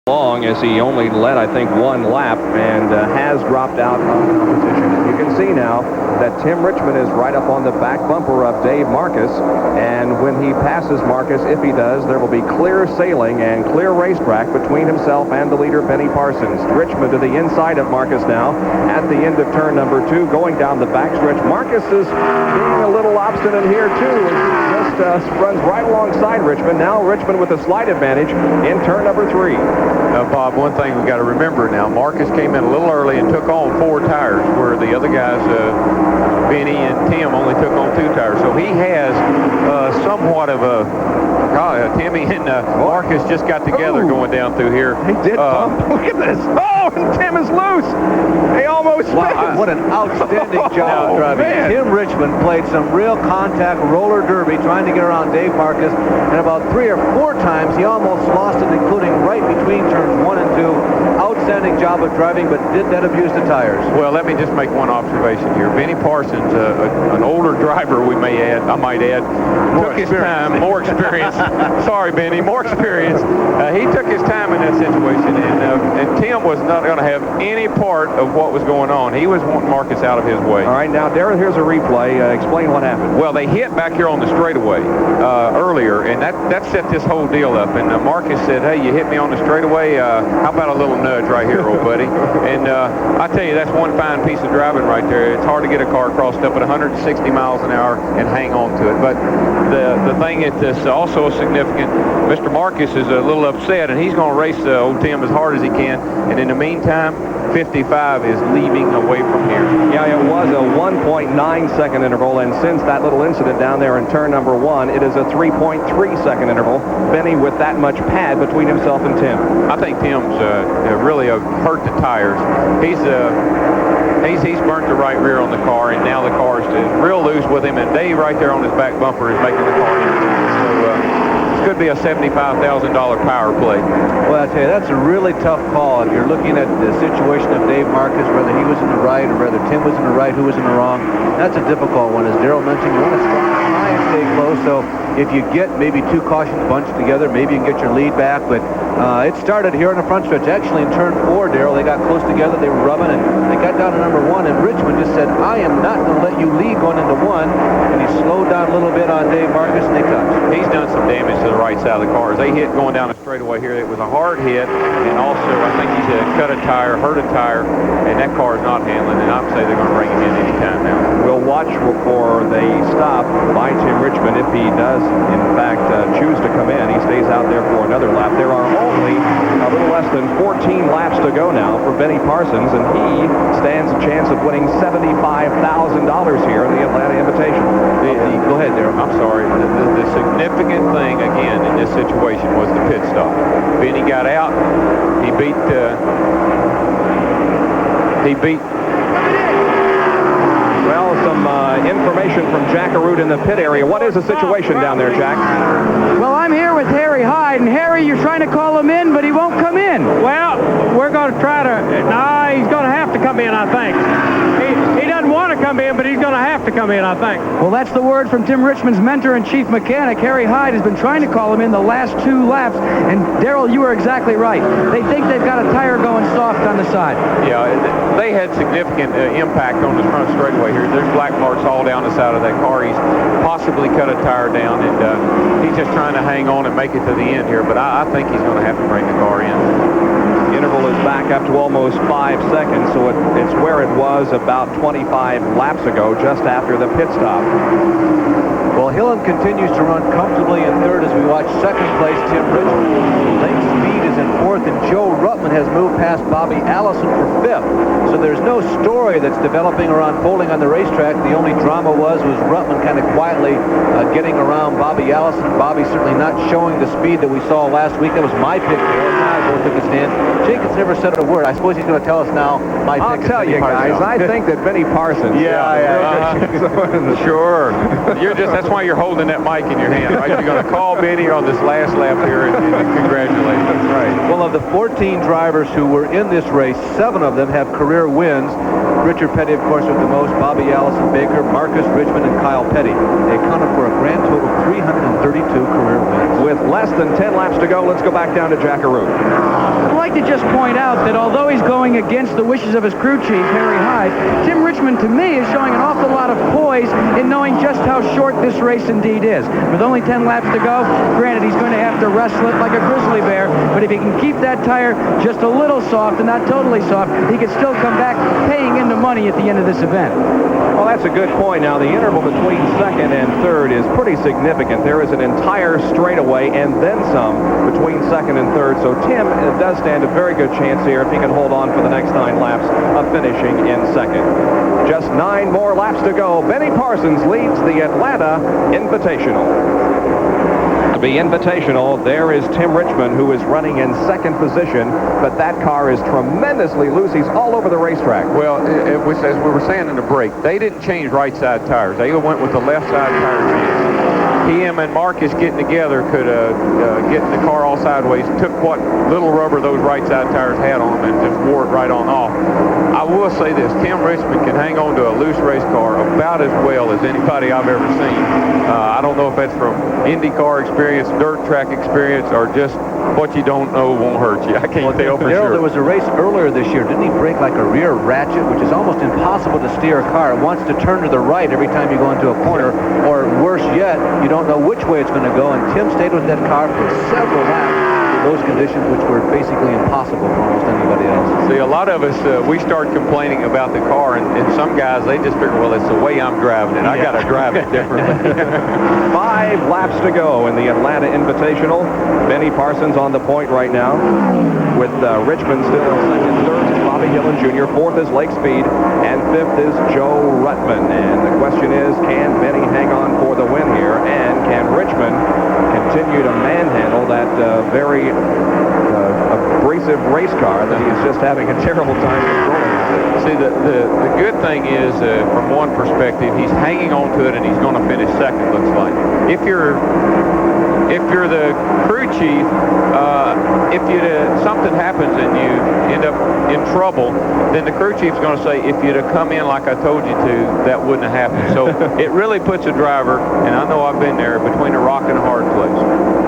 long, as he only led, I think, one lap and has dropped out of competition. And you can see now that Tim Richmond is right up on the back bumper of Dave Marcis, and when he passes Marcis, if he does, there will be clear sailing and clear racetrack between himself and the leader, Benny Parsons. Richmond to the inside of Marcis now at the end of turn number 2, going down the backstretch. Marcis is being a little obstinate here too, as he just runs right alongside Richmond. Now Richmond with a slight advantage in turn number 3. Now, Bob, one thing we've got to remember now, Marcis came in a little early and took on 4 tires, where the other guys, Benny and Tim, only took on 2 tires. So he has somewhat of a... Timmy and Marcis just got together going down through here. He did bump. Look at this. Oh, and Tim is loose. They almost missed. What an outstanding job driving. Man. Tim Richmond played some real contact roller derby trying to get around Dave Marcis, and about 3 or 4 times he almost lost it, including right between turns 1 and 2. Outstanding job of driving, but did that abuse the tires? Well, let me just make one observation here. Benny Parsons, an older driver, I might add, took his time, more experience. Sorry, Benny, more experience. He took his time in that situation, and Tim was not going to have any part of what was going on. He was wanting Marcis out of his way. All right, now, Darren, here's a replay. Explain what happened. Well, they hit back here on the straightaway earlier, and that set this whole deal up. And Marcis said, hey, you hit me on the straightaway. How about a little nudge right here, old buddy? And I tell you, that's one fine piece of driving right there. It's hard to get a car crossed up at 160 miles an hour and hang on to it. But the thing that's also significant, Mr. Marcis is a little upset, and he's going to race old Tim as hard as he can. And in the meantime, 55 is leaving away from here. Yeah, it was a 1.9 second interval, and since that little incident down there in turn number 1, it is a 3.3 second interval. Benny with that much pad between himself and Tim. I think Tim's really hurt the tires. He's burnt the right rear on the car, and now the car is real loose with him, and Dave right there on his back bumper is making the car in. So this could be a $75,000 power play. Well, I tell you, that's a really tough call. If you're looking at the situation of Dave Marcis, whether he was in the right or whether Tim was in the right, who was in the wrong, that's a difficult one. As Darrell mentioned, you want to try and stay close. So if you get maybe 2 cautions bunched together, maybe you can get your lead back. But it started here on the front stretch. Actually, in turn 4, Darrell, they got close together. They were rubbing, and they got down to number 1. And Richmond just said, I am not going to let you lead going into 1. And he slowed down a little bit on Dave Marcis, and they touched. He's done some damage to the right side of the car. As they hit going down the straightaway here, it was a hard hit, and also I think he's cut a tire, hurt a tire, and that car is not handling, and I'm saying they're going to bring him in any time now. We'll watch for the stop by Tim Richmond. If he does, in fact, choose to come in, he stays out there for another lap. There are only a little less than 14 laps to go now for Benny Parsons, and he stands a chance of winning $75,000 here in the Atlanta Invitation. Go ahead, Darrell. I'm sorry. The significant thing, again, in this situation was the pit stop. Benny got out. He beat... Well, some information from Jack Arute in the pit area. What is the situation down there, Jack? Well, I'm here with Harry Hyde, and Harry, you're trying to call him in, but he won't come in. Well, we're going to try to... No, he's going to have to come in, I think. He doesn't want to come in, but he's going to have to come in, I think. Well, that's the word from Tim Richmond's mentor and chief mechanic. Harry Hyde has been trying to call him in the last 2 laps, and Darrell, you were exactly right. They think they've got a tire going soft on the side. Yeah, they had significant impact on the front straightaway here. There's black marks all down the side of that car. He's possibly cut a tire down, and he's just trying to hang on and make it to the end here, but I think he's going to have to bring the car in. The interval is back up to almost 5 seconds, so it's where it was about 25 laps ago, just after the pit stop. Well, Hillen continues to run comfortably in 3rd as we watch 2nd place Tim Richmond. Lake Speed is in 4th, and Joe Ruttman has moved past Bobby Allison for 5th. So there's no story that's developing or unfolding on the racetrack. The only drama was Ruttman kind of quietly getting around Bobby Allison. Bobby certainly not showing the speed that we saw last week. That was my pick there. I both took a stand. Jacobs never said a word. I suppose he's going to tell us now my pick. I'll tell you guys, I think that Benny Parsons. Sure. That's why you're holding that mic in your hand, right? You're going to call Benny on this last lap here and congratulate him. That's right. Well, of the 14 drivers who were in this race, 7 of them have career wins. Richard Petty, of course, with the most, Bobby Allison Baker, Marcus Richmond, and Kyle Petty. They accounted for a grand total of 332 career wins. With less than 10 laps to go, let's go back down to Jack Arute. to just point out that although he's going against the wishes of his crew chief, Harry Hyde, Tim Richmond, to me, is showing an awful lot of poise in knowing just how short this race indeed is. With only 10 laps to go, granted, he's going to have to wrestle it like a grizzly bear, but if he can keep that tire just a little soft and not totally soft, he can still come back paying into money at the end of this event. Well, that's a good point. Now, the interval between second and third is pretty significant. There is an entire straightaway and then some between second and third, so Tim does stand a very good chance here if he can hold on for the next 9 laps of finishing in second. Just 9 more laps to go. Benny Parsons leads the Atlanta Invitational. To be Invitational, there is Tim Richmond, who is running in second position, but that car is tremendously loose. He's all over the racetrack. Well, as we were saying in the break, they didn't change right side tires. They went with the left side tire change. Him and Marcis getting together could get the car all sideways, took what little rubber those right side tires had on them and just wore it right on off. I will say this, Tim Richmond can hang on to a loose race car about as well as anybody I've ever seen. I don't know if that's from IndyCar experience, dirt track experience, or just what you don't know won't hurt you. I can't tell for sure. There was a race earlier this year. Didn't he break like a rear ratchet, which is almost impossible to steer a car? It wants to turn to the right every time you go into a corner, or worse yet, you don't know which way it's going to go, and Tim stayed with that car for several laps in those conditions, which were basically impossible for almost anybody else. See, a lot of us, we start complaining about the car, and some guys, they just figure, well, it's the way I'm driving it. I got to drive it differently. 5 laps to go in the Atlanta Invitational. Benny Parsons on the point right now, with Richmond still in second. Third is Bobby Gillen Jr. Fourth is Lake Speed, and fifth is Joe Ruttman. And the question is, can Benny hang on for the win here, and can Richmond continue to manhandle that very abrasive race car that he's just having a terrible time controlling? See, the good thing is, from one perspective, he's hanging on to it and he's going to finish second, looks like. If you're the crew chief, if something happens and you end up in trouble, then the crew chief's going to say, if you'd have come in like I told you to, that wouldn't have happened. So it really puts a driver, and I know I've been there, between a rock and a hard place.